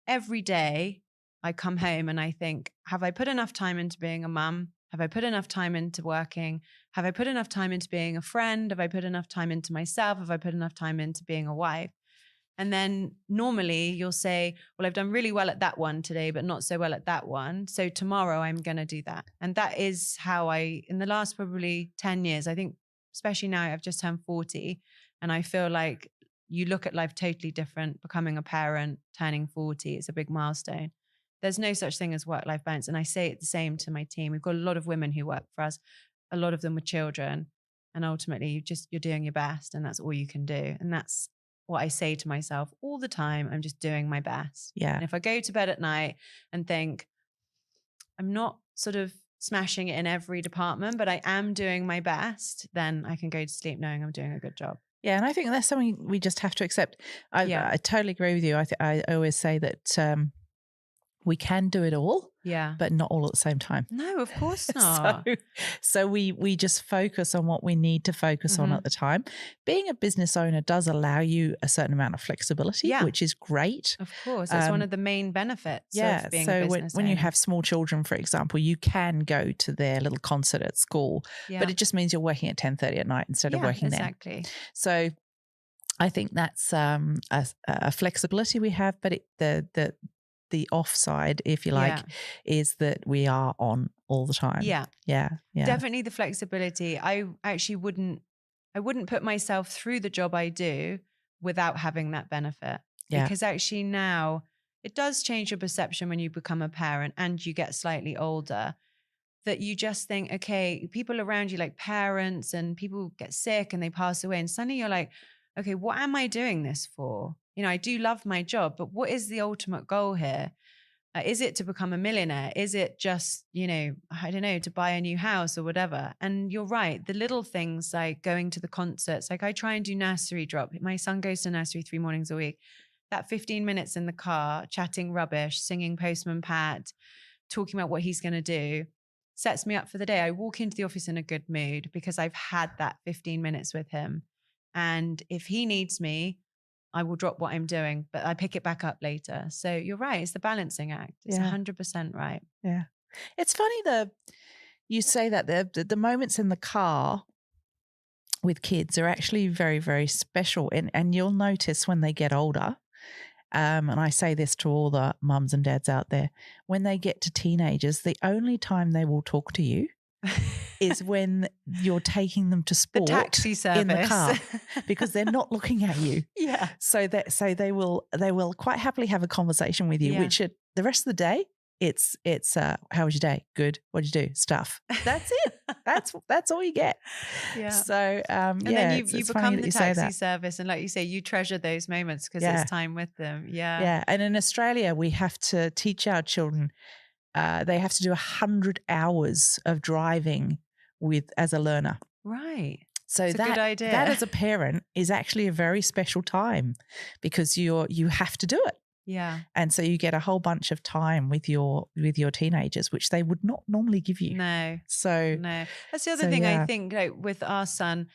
Speaker 2: every day I come home and I think, have I put enough time into being a mum? Have I put enough time into working? Have I put enough time into being a friend? Have I put enough time into myself? Have I put enough time into being a wife? And then normally you'll say, well, I've done really well at that one today, but not so well at that one. So tomorrow I'm going to do that. And that is how in the last probably 10 years, I think, especially now I've just turned 40 and I feel like you look at life totally different, becoming a parent, turning 40, it's a big milestone. There's no such thing as work-life balance. And I say it the same to my team. We've got a lot of women who work for us, a lot of them with children. And ultimately you're doing your best and that's all you can do. And that's what I say to myself all the time. I'm just doing my best.
Speaker 1: Yeah.
Speaker 2: And if I go to bed at night and think I'm not sort of smashing it in every department, but I am doing my best, then I can go to sleep knowing I'm doing a good job.
Speaker 1: Yeah. And I think that's something we just have to accept. I totally agree with you. I always say that we can do it all, but not all at the same time.
Speaker 2: No, of course not.
Speaker 1: so we just focus on what we need to focus on at the time. Being a business owner does allow you a certain amount of flexibility, which is great.
Speaker 2: Of course, it's one of the main benefits of being a business
Speaker 1: when
Speaker 2: owner.
Speaker 1: you have small children, for example, you can go to their little concert at school, but it just means you're working at 10:30 at night instead of working there.
Speaker 2: Exactly.
Speaker 1: So I think that's a flexibility we have, but the offside, if you like, is that we are on all the time.
Speaker 2: Yeah.
Speaker 1: Yeah.
Speaker 2: Definitely the flexibility. I actually wouldn't put myself through the job I do without having that benefit.
Speaker 1: Yeah.
Speaker 2: Because actually now it does change your perception when you become a parent and you get slightly older, that you just think, okay, people around you, like parents and people get sick and they pass away. And suddenly you're like, okay, what am I doing this for? You know, I do love my job, but what is the ultimate goal here? Is it to become a millionaire? Is it just, I don't know, to buy a new house or whatever? And you're right. The little things like going to the concerts, like I try and do nursery drop. My son goes to nursery 3 mornings a week. That 15 minutes in the car, chatting rubbish, singing Postman Pat, talking about what he's going to do, sets me up for the day. I walk into the office in a good mood because I've had that 15 minutes with him. And if he needs me, I will drop what I'm doing, but I pick it back up later. So you're right. It's the balancing act. It's 100% right.
Speaker 1: Yeah. It's funny you say that the moments in the car with kids are actually very, very special. And you'll notice when they get older, and I say this to all the mums and dads out there, when they get to teenagers, the only time they will talk to you is when you're taking them to sport,
Speaker 2: the taxi service
Speaker 1: in the car, because they're not looking at you.
Speaker 2: Yeah.
Speaker 1: So they will quite happily have a conversation with you, which the rest of the day, it's how was your day? Good. What'd you do? Stuff. That's it. That's all you get.
Speaker 2: Yeah.
Speaker 1: So
Speaker 2: and then you become the taxi service, and like you say, you treasure those moments because it's time with them. Yeah.
Speaker 1: Yeah. And in Australia, we have to teach our children. They have to do 100 hours of driving as a learner.
Speaker 2: Right.
Speaker 1: So
Speaker 2: it's a good idea.
Speaker 1: That as a parent is actually a very special time because you have to do it.
Speaker 2: Yeah.
Speaker 1: And so you get a whole bunch of time with your teenagers, which they would not normally give you.
Speaker 2: No.
Speaker 1: So
Speaker 2: no. That's the other thing I think, like, with our son.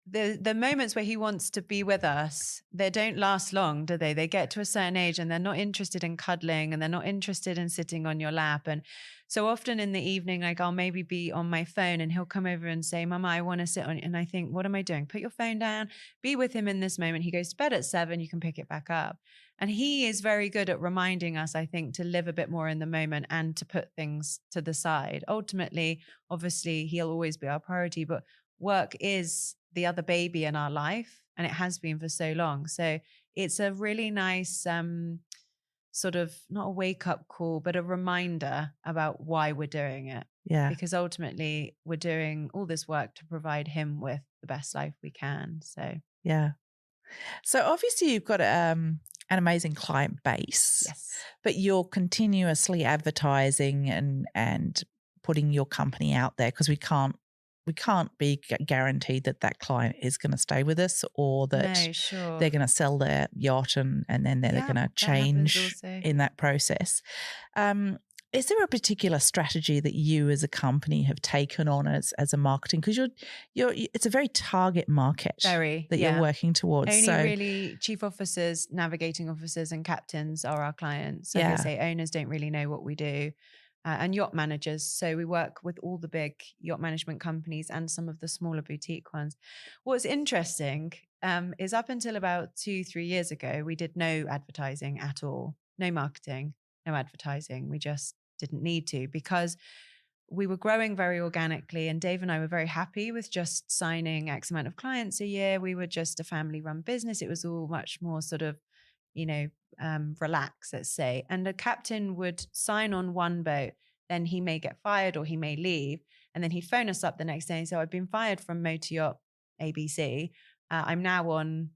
Speaker 2: The moments where he wants to be with us, they don't last long, do they? They get to a certain age and they're not interested in cuddling and they're not interested in sitting on your lap. And so often in the evening, like I'll maybe be on my phone and he'll come over and say, Mama, I want to sit on. And I think, what am I doing? Put your phone down, be with him in this moment. He goes to bed at 7, you can pick it back up. And he is very good at reminding us, I think, to live a bit more in the moment and to put things to the side. Ultimately, obviously, he'll always be our priority, but work is the other baby in our life, and it has been for so long. So it's a really nice sort of, not a wake-up call, but a reminder about why we're doing it.
Speaker 1: Yeah.
Speaker 2: Because ultimately we're doing all this work to provide him with the best life we can. So
Speaker 1: yeah. So obviously you've got an amazing client base.
Speaker 2: Yes.
Speaker 1: But you're continuously advertising and putting your company out there because we can't be guaranteed that client is going to stay with us or that they're going to sell their yacht and then they're going to change in that process. Is there a particular strategy that you as a company have taken on as a marketing? Because it's a very target market that you're working towards.
Speaker 2: Only really chief officers, navigating officers and captains are our clients. Like I say, owners don't really know what we do. And yacht managers. So we work with all the big yacht management companies and some of the smaller boutique ones. What's interesting is up until about 2-3 years ago, we did no advertising at all, no marketing, no advertising. We just didn't need to because we were growing very organically, and Dave and I were very happy with just signing X amount of clients a year. We were just a family run business. It was all much more sort of, relaxed, let's say. And a captain would sign on one boat, then he may get fired or he may leave. And then he'd phone us up the next day and say, I've been fired from Motor Yacht ABC. I'm now on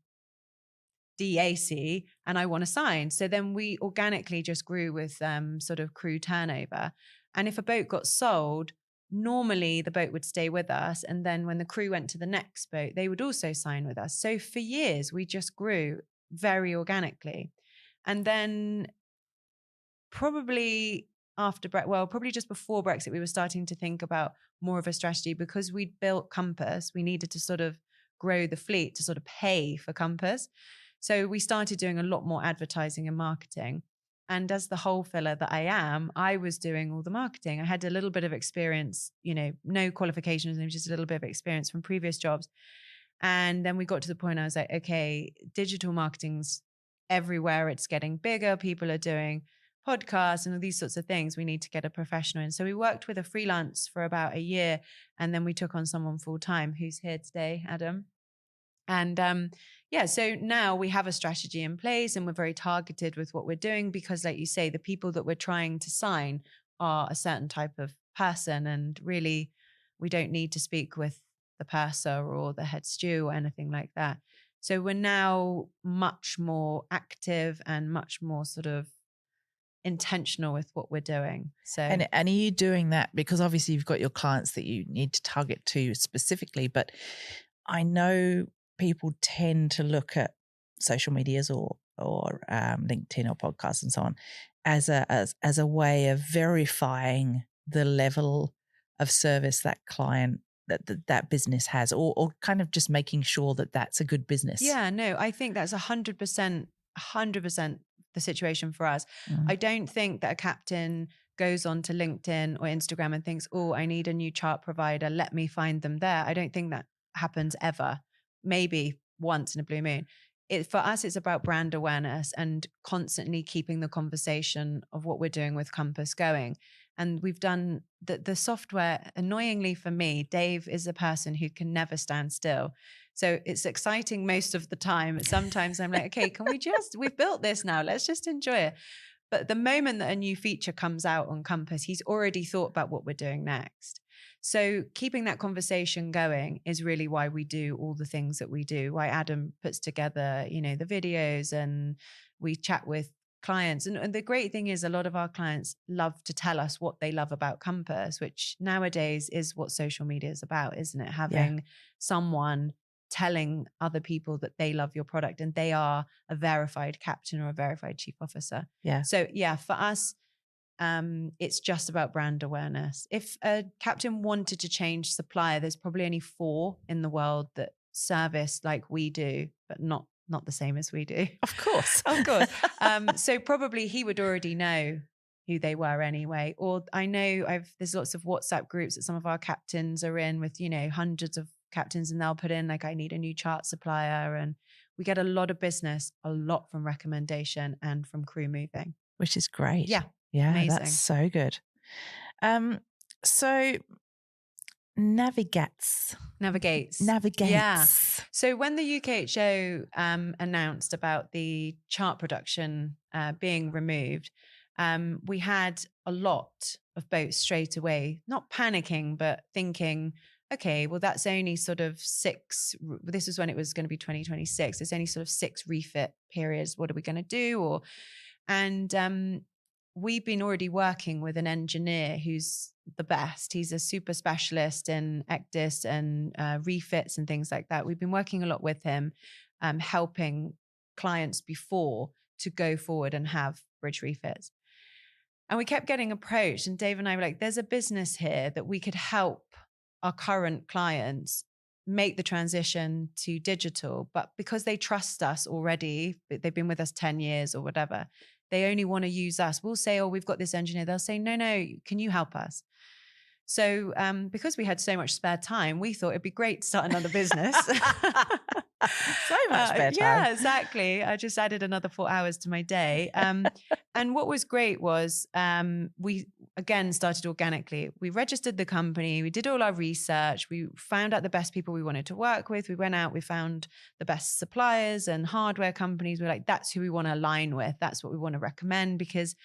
Speaker 2: DAC and I want to sign. So then we organically just grew with sort of crew turnover. And if a boat got sold, normally the boat would stay with us. And then when the crew went to the next boat, they would also sign with us. So for years, we just grew very organically. And then probably probably just before Brexit, we were starting to think about more of a strategy because we'd built Compass. We needed to sort of grow the fleet to sort of pay for Compass. So we started doing a lot more advertising and marketing. And as the whole filler that I am, I was doing all the marketing. I had a little bit of experience, no qualifications, and just a little bit of experience from previous jobs. And then we got to the point I was like, okay, digital marketing's everywhere. It's getting bigger. People are doing podcasts and all these sorts of things. We need to get a professional in. So we worked with a freelance for about a year. And then we took on someone full time who's here today, Adam. And so now we have a strategy in place and we're very targeted with what we're doing because, like you say, the people that we're trying to sign are a certain type of person. And really, we don't need to speak with the purser or the head stew or anything like that. So we're now much more active and much more sort of intentional with what we're doing. So
Speaker 3: and are you doing that because obviously you've got your clients that you need to target to specifically, but I know people tend to look at social medias or LinkedIn or podcasts and so on as a way of verifying the level of service that client that business has, or kind of just making sure that that's a good business.
Speaker 2: Yeah, no, I think that's 100% the situation for us. I don't think that a captain goes on to LinkedIn or Instagram and thinks, oh, I need a new chart provider, let me find them there. I don't think that happens ever. Maybe once in a blue moon. For us, it's about brand awareness and constantly keeping the conversation of what we're doing with Compass going. And we've done the software, annoyingly for me, Dave is a person who can never stand still. So it's exciting most of the time. Sometimes I'm like, okay, we've built this now, let's just enjoy it. But the moment that a new feature comes out on Compass, he's already thought about what we're doing next. So keeping that conversation going is really why we do all the things that we do, why Adam puts together, the videos, and we chat with clients. And the great thing is a lot of our clients love to tell us what they love about Compass, which nowadays is what social media is about, isn't it? Having someone telling other people that they love your product and they are a verified captain or a verified chief officer.
Speaker 3: Yeah.
Speaker 2: So for us, it's just about brand awareness. If a captain wanted to change supplier, there's probably only 4 in the world that service like we do, but not the same as we do.
Speaker 3: Of course.
Speaker 2: Of course. So probably he would already know who they were anyway. Or I know there's lots of WhatsApp groups that some of our captains are in with, hundreds of captains, and they'll put in like, I need a new chart supplier. And we get a lot of business, a lot from recommendation and from crew moving.
Speaker 3: Which is great.
Speaker 2: Yeah.
Speaker 3: Yeah,
Speaker 2: amazing.
Speaker 3: That's so good. So Navigates.
Speaker 2: Yeah. So when the UKHO announced about the chart production being removed, we had a lot of boats straight away, not panicking, but thinking, okay, well, that's only sort of 6. This is when it was going to be 2026. There's only sort of 6 refit periods. What are we going to do? We've been already working with an engineer who's the best. He's a super specialist in ECDIS and refits and things like that. We've been working a lot with him, helping clients before to go forward and have bridge refits. And we kept getting approached, and Dave and I were like, there's a business here that we could help our current clients make the transition to digital. But because they trust us already, they've been with us 10 years or whatever, they only want to use us. We'll say, oh, we've got this engineer. They'll say, no, can you help us? So because we had so much spare time, we thought it'd be great to start another business.
Speaker 3: So much spare time.
Speaker 2: Yeah, exactly. I just added another 4 hours to my day. And what was great was we, again, started organically. We registered the company. We did all our research. We found out the best people we wanted to work with. We went out, we found the best suppliers and hardware companies. We're like, that's who we want to align with. That's what we want to recommend, because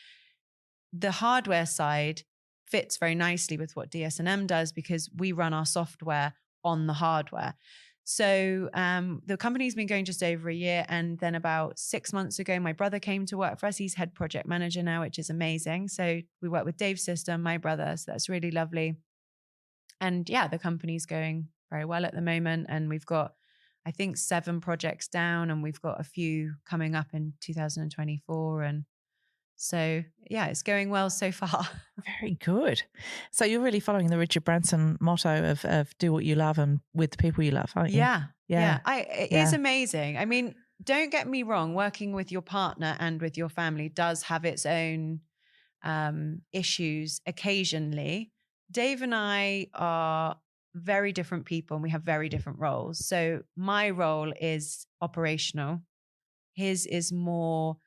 Speaker 2: the hardware side fits very nicely with what DSNM does, because we run our software on the hardware. So the company's been going just over a year. And then about 6 months ago, my brother came to work for us. He's head project manager now, which is amazing. So we work with Dave's sister, my brother. So that's really lovely. And yeah, the company's going very well at the moment. And we've got, I think, 7 projects down, and we've got a few coming up in 2024. And so, yeah, it's going well so far.
Speaker 3: Very good. So you're really following the Richard Branson motto of do what you love and with the people you love, aren't you?
Speaker 2: Yeah. It is amazing. I mean, don't get me wrong, working with your partner and with your family does have its own issues occasionally. Dave and I are very different people and we have very different roles. So my role is operational. His is more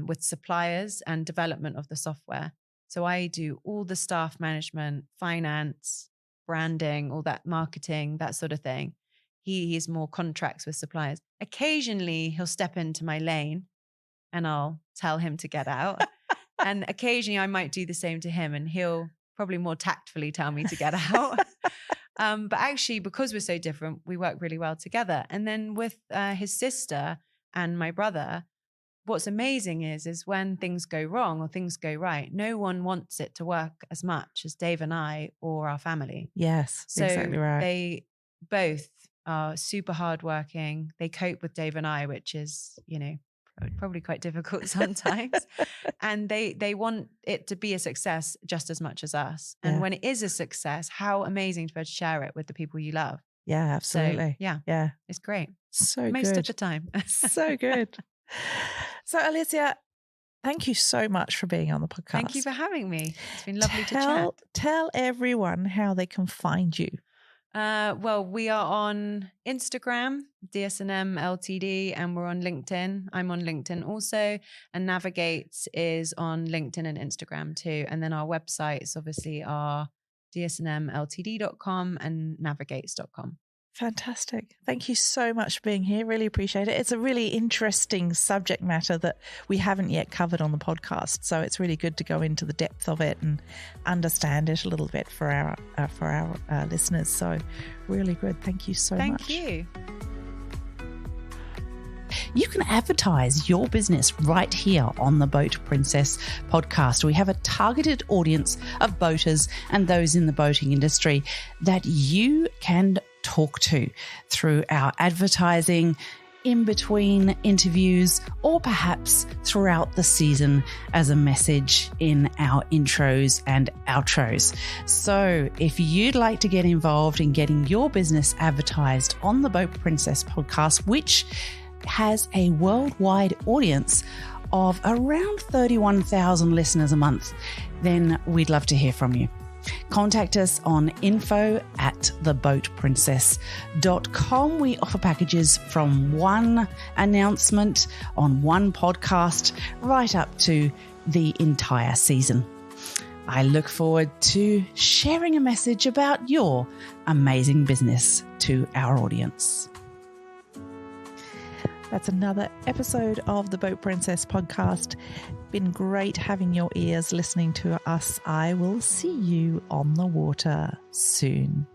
Speaker 2: with suppliers and development of the software. So I do all the staff management, finance, branding, all that marketing, that sort of thing. He has more contracts with suppliers. Occasionally he'll step into my lane and I'll tell him to get out. And occasionally I might do the same to him and he'll probably more tactfully tell me to get out. But actually, because we're so different, we work really well together. And then with his sister and my brother, what's amazing is when things go wrong or things go right, no one wants it to work as much as Dave and I or our family.
Speaker 3: Yes,
Speaker 2: so
Speaker 3: exactly right.
Speaker 2: They both are super hardworking. They cope with Dave and I, which is, probably quite difficult sometimes. And they want it to be a success just as much as us. And when it is a success, how amazing to be able to share it with the people you love.
Speaker 3: Yeah, absolutely.
Speaker 2: So,
Speaker 3: yeah,
Speaker 2: it's great.
Speaker 3: So
Speaker 2: Most
Speaker 3: good.
Speaker 2: of the time.
Speaker 3: So good. So Alicia, thank you so much for being on the podcast.
Speaker 2: Thank you for having me. It's been lovely to chat.
Speaker 3: Tell everyone how they can find you.
Speaker 2: Well, we are on Instagram, DSNM Ltd, and we're on LinkedIn. I'm on LinkedIn also, and Navigate is on LinkedIn and Instagram too. And then our websites obviously are dsnmltd.com and navigates.com.
Speaker 3: Fantastic. Thank you so much for being here. Really appreciate it. It's a really interesting subject matter that we haven't yet covered on the podcast. So it's really good to go into the depth of it and understand it a little bit for our listeners. So really good. Thank you so much.
Speaker 2: Thank you.
Speaker 1: You can advertise your business right here on the Boat Princess podcast. We have a targeted audience of boaters and those in the boating industry that you can talk to through our advertising, in between interviews, or perhaps throughout the season as a message in our intros and outros. So if you'd like to get involved in getting your business advertised on the Boat Princess podcast, which has a worldwide audience of around 31,000 listeners a month, then we'd love to hear from you. Contact us on info@theboatprincess.com. We offer packages from one announcement on one podcast right up to the entire season. I look forward to sharing a message about your amazing business to our audience.
Speaker 3: That's another episode of the Boat Princess podcast. Been great having your ears listening to us. I will see you on the water soon.